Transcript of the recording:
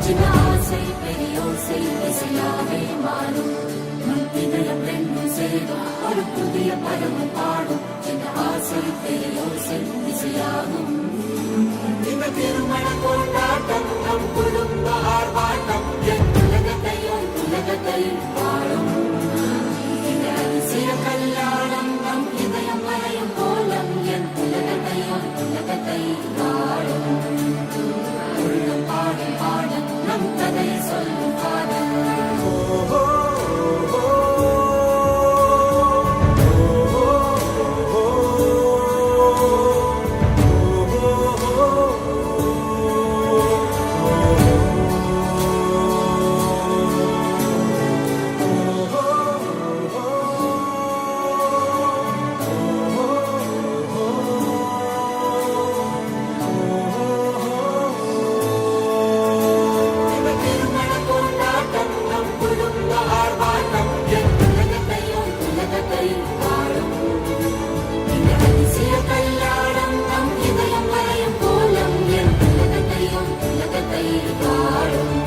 சின்ன ஆசை பெரியோசை இசையாவே மாறும் நம் இதயம் ரெண்டும் சேரும் ஒரு புதிய பருவம் பாடும் சின்ன ஆசை பெரியோசை இசையாகும் இந்த திருமண கொண்டாட்டம் நம் குடும்ப ஆர்ப்பாட்டம் என் உலகத்தை வாழும் இந்த அதிசய கல்யாணம் நம் இதயம் வரையும் கோலம் என் உலகத்தை வாழும் உள்ளம் பாடும் பாடம் நம் கதை சொல்லும் பாடம் கல்யாணம் நம் இதயம் வரையும் கோலம் என் உலகத்தை வாழும்